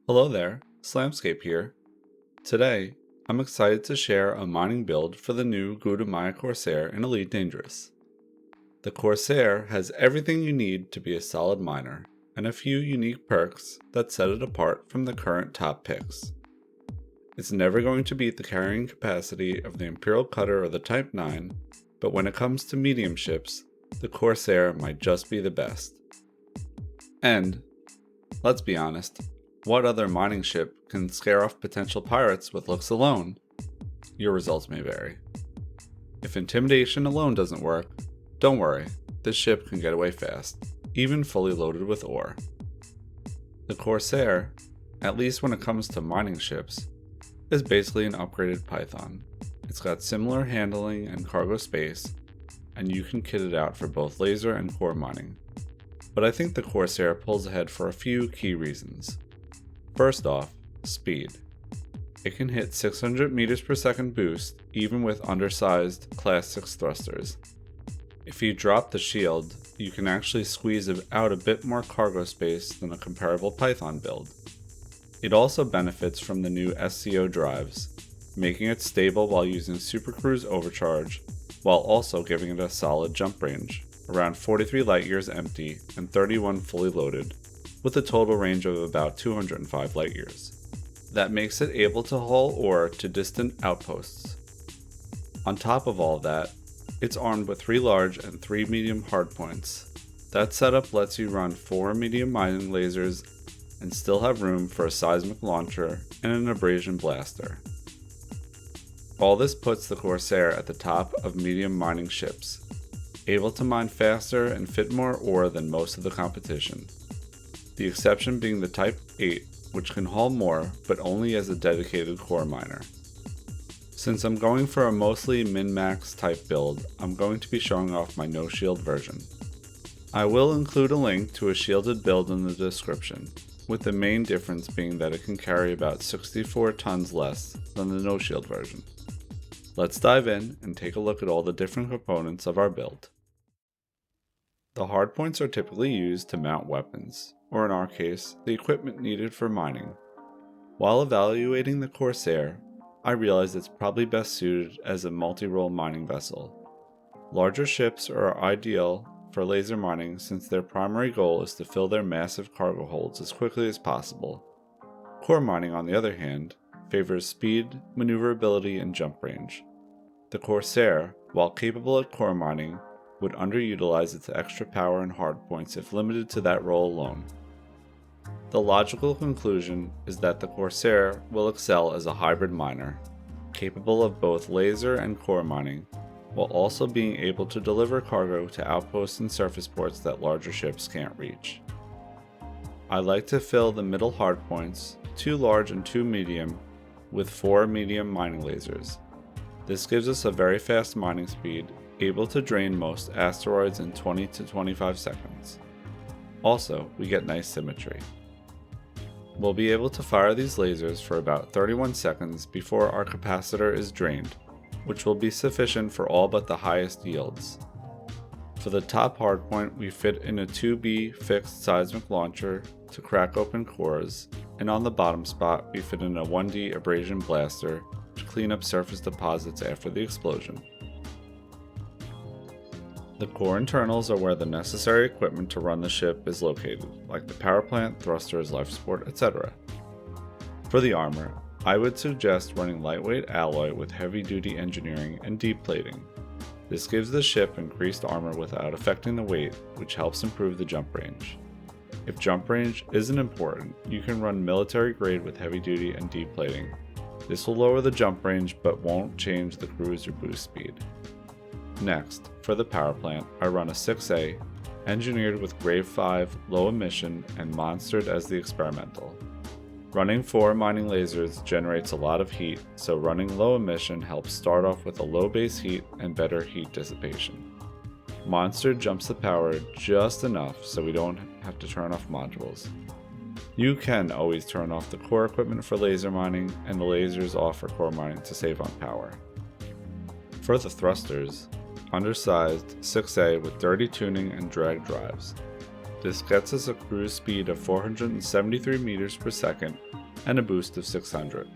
Hello there, Slamscape here. Today, I'm excited to share a mining build for the new Gutamaya Corsair in Elite Dangerous. The Corsair has everything you need to be a solid miner, and a few unique perks that set it apart from the current top picks. It's never going to beat the carrying capacity of the Imperial Cutter or the Type 9, but when it comes to medium ships, the Corsair might just be the best. And, let's be honest, what other mining ship can scare off potential pirates with looks alone? Your results may vary. If intimidation alone doesn't work, don't worry, this ship can get away fast, even fully loaded with ore. The Corsair, at least when it comes to mining ships, is basically an upgraded Python. It's got similar handling and cargo space, and you can kit it out for both laser and core mining. But I think the Corsair pulls ahead for a few key reasons. First off, speed. It can hit 600 meters per second boost even with undersized Class 6 thrusters. If you drop the shield, you can actually squeeze out a bit more cargo space than a comparable Python build. It also benefits from the new SCO drives, making it stable while using Super Cruise overcharge, while also giving it a solid jump range, around 43 light years empty and 31 fully loaded, with a total range of about 205 light years. That makes it able to haul ore to distant outposts. On top of all that, it's armed with 3 large and 3 medium hardpoints. That setup lets you run 4 medium mining lasers and still have room for a seismic launcher and an abrasion blaster. All this puts the Corsair at the top of medium mining ships, able to mine faster and fit more ore than most of the competition. The exception being the Type 8, which can haul more, but only as a dedicated core miner. Since I'm going for a mostly min-max type build, I'm going to be showing off my no-shield version. I will include a link to a shielded build in the description, with the main difference being that it can carry about 64 tons less than the no-shield version. Let's dive in and take a look at all the different components of our build. The hardpoints are typically used to mount weapons, or in our case, the equipment needed for mining. While evaluating the Corsair, I realized it's probably best suited as a multi-role mining vessel. Larger ships are ideal for laser mining since their primary goal is to fill their massive cargo holds as quickly as possible. Core mining, on the other hand, favors speed, maneuverability, and jump range. The Corsair, while capable at core mining, would underutilize its extra power and hardpoints if limited to that role alone. The logical conclusion is that the Corsair will excel as a hybrid miner, capable of both laser and core mining, while also being able to deliver cargo to outposts and surface ports that larger ships can't reach. I like to fill the middle hardpoints, 2 large and 2 medium, with 4 medium mining lasers. This gives us a very fast mining speed, able to drain most asteroids in 20 to 25 seconds. Also, we get nice symmetry. We'll be able to fire these lasers for about 31 seconds before our capacitor is drained, which will be sufficient for all but the highest yields. For the top hardpoint, we fit in a 2B fixed seismic launcher to crack open cores, and on the bottom spot we fit in a 1D abrasion blaster to clean up surface deposits after the explosion. The core internals are where the necessary equipment to run the ship is located, like the power plant, thrusters, life support, etc. For the armor, I would suggest running lightweight alloy with heavy-duty engineering and deep plating. This gives the ship increased armor without affecting the weight, which helps improve the jump range. If jump range isn't important, you can run military grade with heavy-duty and deep plating. This will lower the jump range but won't change the cruise or boost speed. Next, for the power plant, I run a 6A, engineered with Grade 5 low emission and monstered as the experimental. Running 4 mining lasers generates a lot of heat, so running low emission helps start off with a low base heat and better heat dissipation. Monster jumps the power just enough so we don't have to turn off modules. You can always turn off the core equipment for laser mining and the lasers off for core mining to save on power. For the thrusters, undersized 6A with dirty tuning and drag drives. This gets us a cruise speed of 473 meters per second and a boost of 600.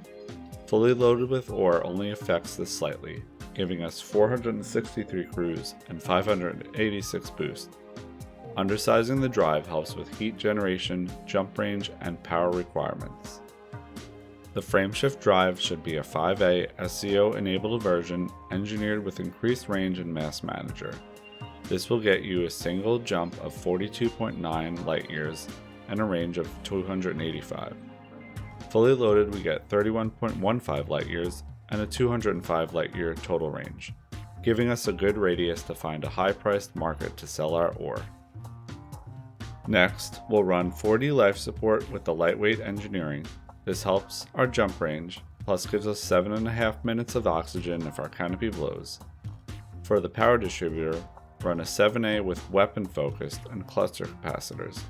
Fully loaded with ore only affects this slightly, giving us 463 cruise and 586 boost. Undersizing the drive helps with heat generation, jump range, and power requirements. The frameshift drive should be a 5A SCO enabled version engineered with increased range and mass manager. This will get you a single jump of 42.9 light years and a range of 285. Fully loaded, we get 31.15 light years and a 205 light year total range, giving us a good radius to find a high-priced market to sell our ore. Next, we'll run 4D life support with the lightweight engineering. This helps our jump range, plus gives us 7.5 minutes of oxygen if our canopy blows. For the power distributor, run a 7A with weapon focused and cluster capacitors.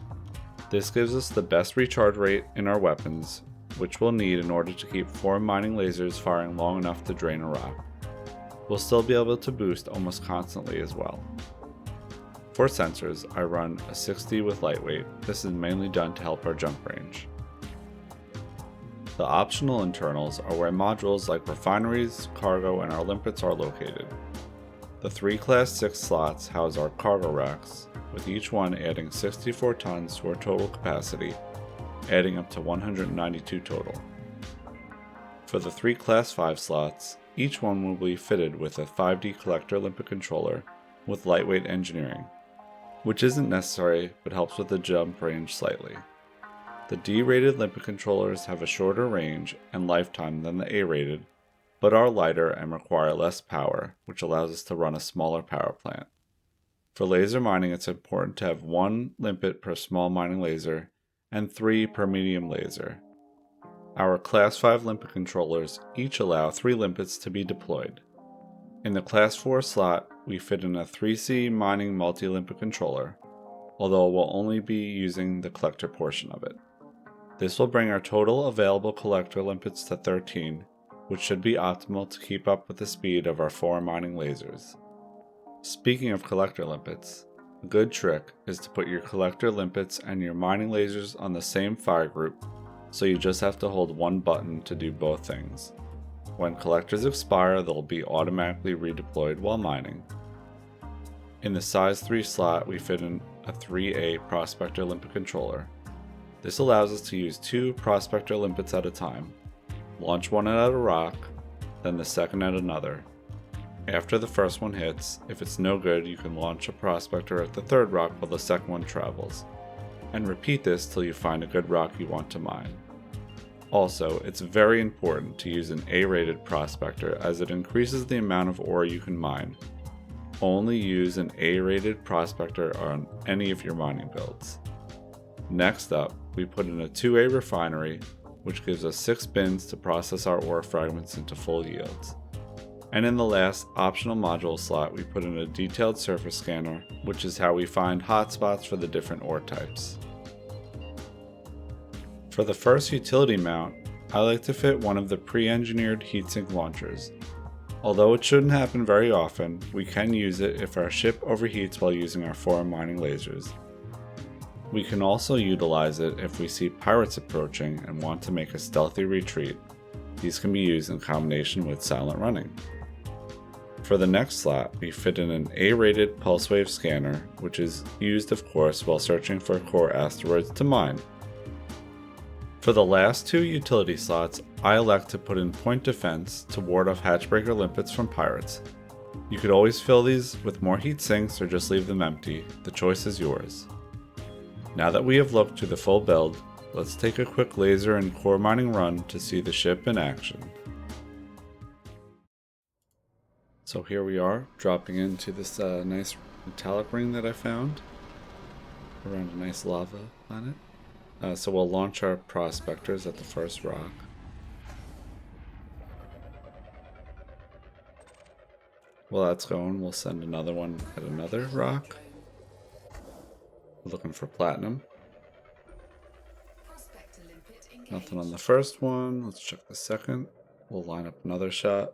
This gives us the best recharge rate in our weapons, which we'll need in order to keep 4 mining lasers firing long enough to drain a rock. We'll still be able to boost almost constantly as well. For sensors, I run a 6D with lightweight. This is mainly done to help our jump range. The optional internals are where modules like refineries, cargo, and our limpets are located. The 3 Class 6 slots house our cargo racks, with each one adding 64 tons to our total capacity, adding up to 192 total. For the 3 Class 5 slots, each one will be fitted with a 5D collector limpet controller with lightweight engineering, which isn't necessary but helps with the jump range slightly. The D-rated limpet controllers have a shorter range and lifetime than the A-rated, but are lighter and require less power, which allows us to run a smaller power plant. For laser mining, it's important to have 1 limpet per small mining laser and 3 per medium laser. Our Class 5 limpet controllers each allow 3 limpets to be deployed. In the Class 4 slot, we fit in a 3C mining multi-limpet controller, although we'll only be using the collector portion of it. This will bring our total available collector limpets to 13, which should be optimal to keep up with the speed of our 4 mining lasers. Speaking of collector limpets, a good trick is to put your collector limpets and your mining lasers on the same fire group, so you just have to hold one button to do both things. When collectors expire, they'll be automatically redeployed while mining. In the size 3 slot, we fit in a 3A Prospector limpet controller. This allows us to use 2 Prospector limpets at a time. Launch one at a rock, then the second at another. After the first one hits, if it's no good, you can launch a Prospector at the third rock while the second one travels, and repeat this till you find a good rock you want to mine. Also, it's very important to use an A-rated Prospector as it increases the amount of ore you can mine. Only use an A-rated Prospector on any of your mining builds. Next up, we put in a 2A refinery, which gives us 6 bins to process our ore fragments into full yields. And in the last optional module slot, we put in a detailed surface scanner, which is how we find hotspots for the different ore types. For the first utility mount, I like to fit one of the pre-engineered heatsink launchers. Although it shouldn't happen very often, we can use it if our ship overheats while using our 4 mining lasers. We can also utilize it if we see pirates approaching and want to make a stealthy retreat. These can be used in combination with silent running. For the next slot, we fit in an A-rated pulse wave scanner, which is used of course while searching for core asteroids to mine. For the last 2 utility slots, I elect to put in point defense to ward off hatchbreaker limpets from pirates. You could always fill these with more heat sinks or just leave them empty, the choice is yours. Now that we have looked to the full build, let's take a quick laser and core mining run to see the ship in action. So here we are, dropping into this nice metallic ring that I found around a nice lava planet. So we'll launch our prospectors at the first rock. While that's going, we'll send another one at another rock. We're looking for platinum. Nothing on the first one. Let's check the second. We'll line up another shot.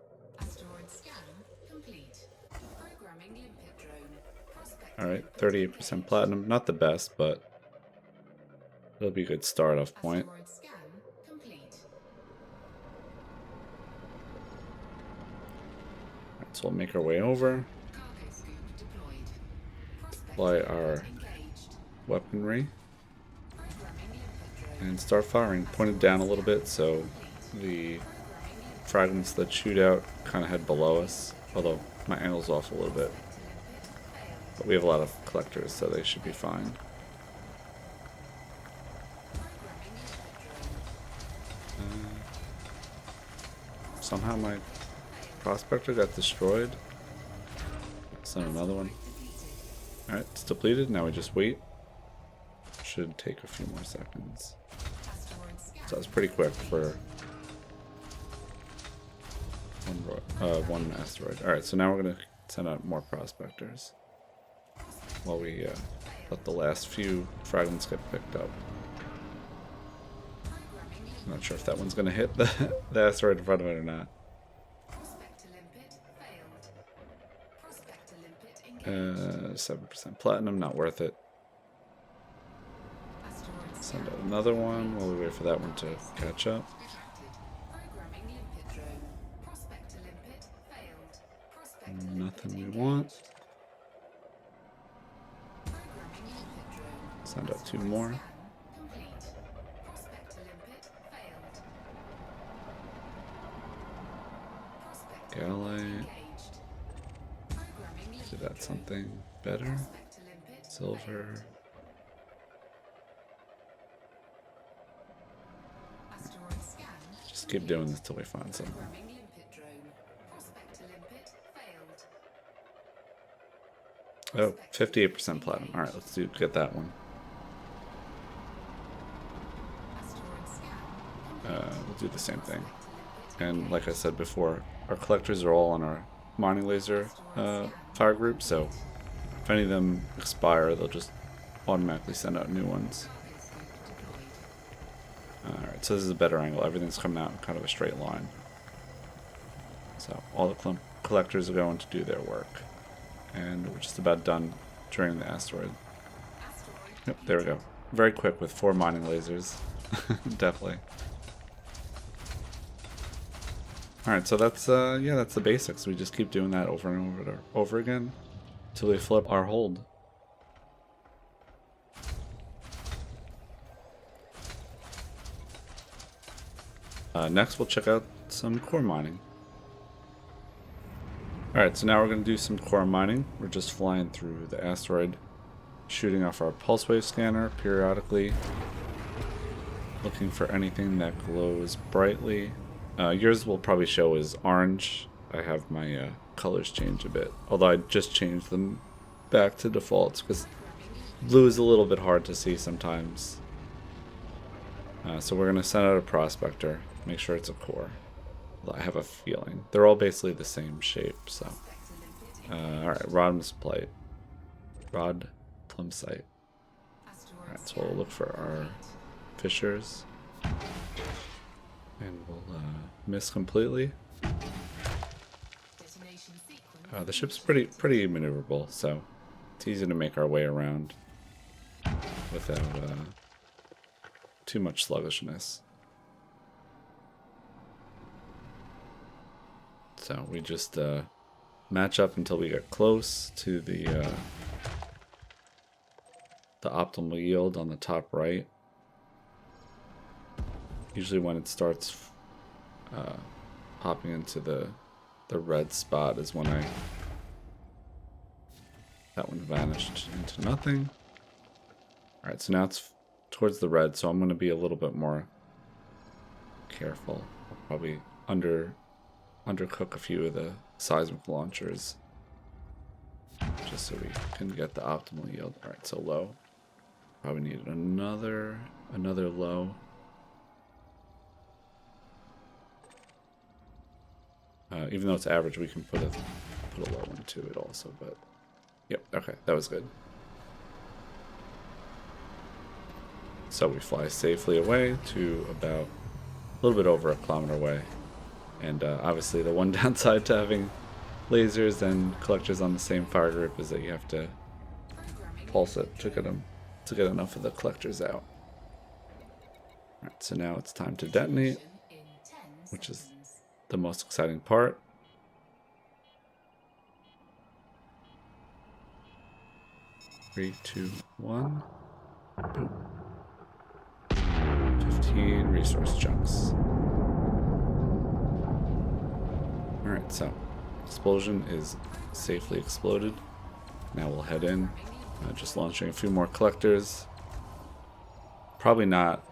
Alright, 38% platinum. Not the best, but It'll be a good start off point. Alright, so we'll make our way over. Deploy our weaponry. And start firing. Point it down a little bit so the fragments that shoot out kind of head below us. Although my angle's off a little bit. But we have a lot of collectors, so they should be fine. Somehow my prospector got destroyed. Send another one. Alright, it's depleted. Now we just wait. Should take a few more seconds. So that's pretty quick for one asteroid. Alright, so now we're going to send out more prospectors while we let the last few fragments get picked up. I'm not sure if that one's going to hit the asteroid in front of it or not. 7% platinum, not worth it. Send out another one while we wait for that one to catch up. Nothing we want. Send out 2 more. Galite. So that's something better. Silver. Just keep doing this till we find something. Oh, 58% platinum. Alright, let's get that one. We'll do the same thing. And like I said before, our collectors are all on our mining laser fire group, so if any of them expire, they'll just automatically send out new ones. Alright, so this is a better angle. Everything's coming out in kind of a straight line. So all the collectors are going to do their work. And we're just about done draining the asteroid. Yep, there we go. Very quick with 4 mining lasers. Definitely. Alright, so that's yeah, that's the basics. We just keep doing that over and over again until we flip our hold. Next we'll check out some core mining. Alright, so now we're going to do some core mining. We're just flying through the asteroid, shooting off our pulse wave scanner periodically, looking for anything that glows brightly. Yours will probably show as orange. I have my colors change a bit, although I just changed them back to defaults because blue is a little bit hard to see sometimes. So we're going to send out a prospector, make sure it's a core. I have a feeling. They're all basically the same shape, so. Alright, rod plum site. Alright, so we'll look for our fissures. And we'll miss completely. The ship's pretty maneuverable, so it's easy to make our way around without too much sluggishness. So we just match up until we get close to the optimal yield on the top right. Usually when it starts hopping into the red spot is when that one vanished into nothing. Alright, so now it's towards the red, so I'm going to be a little bit more careful. I'll probably undercook a few of the seismic launchers just so we can get the optimal yield. Alright, so low. Probably need another low. Even though it's average, we can put a low one to it also, but yep, okay, that was good. So we fly safely away to about a little bit over 1 kilometer away. And obviously the one downside to having lasers and collectors on the same fire group is that you have to pulse it to get enough of the collectors out. Alright, so now it's time to detonate, which is the most exciting part. Three, two, one. Boom. 15 resource chunks. Alright, so explosion is safely exploded. Now we'll head in, just launching a few more collectors. Probably not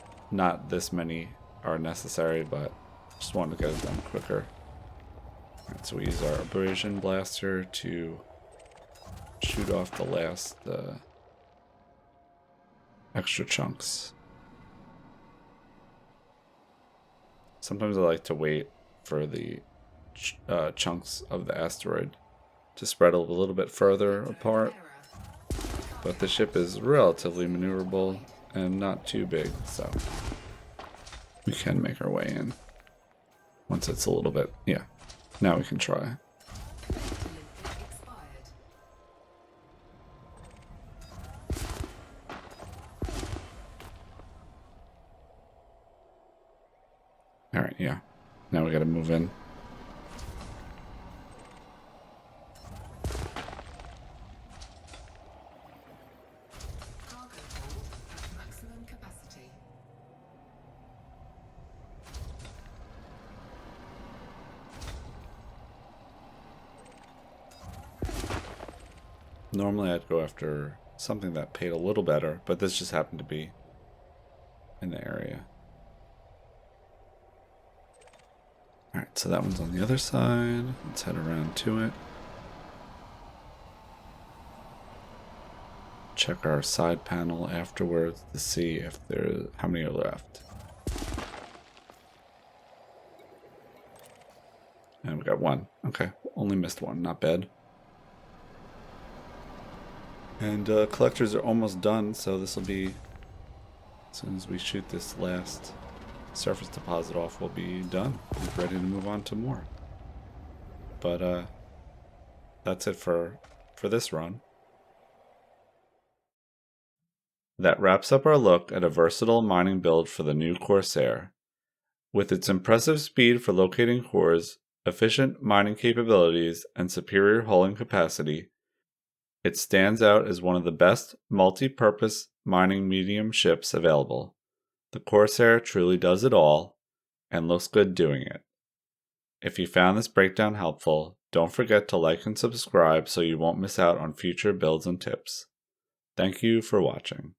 this many are necessary, but just wanted to get it done quicker. Alright, so we use our abrasion blaster to shoot off the last extra chunks. Sometimes I like to wait for the chunks of the asteroid to spread a little bit further apart, but the ship is relatively maneuverable and not too big, so we can make our way in once it's a little bit. Yeah, now we can try. Alright, yeah, now we gotta move in. Normally I'd go after something that paid a little better, but this just happened to be in the area. Alright, so that one's on the other side. Let's head around to it. Check our side panel afterwards to see if how many are left. And we got one. Okay, only missed one, not bad. And collectors are almost done, so this will be, as soon as we shoot this last surface deposit off, we'll be done. We're ready to move on to more. But that's it for this run. That wraps up our look at a versatile mining build for the new Corsair. With its impressive speed for locating cores, efficient mining capabilities, and superior hauling capacity, it stands out as one of the best multi-purpose mining medium ships available. The Corsair truly does it all, and looks good doing it. If you found this breakdown helpful, don't forget to like and subscribe so you won't miss out on future builds and tips. Thank you for watching.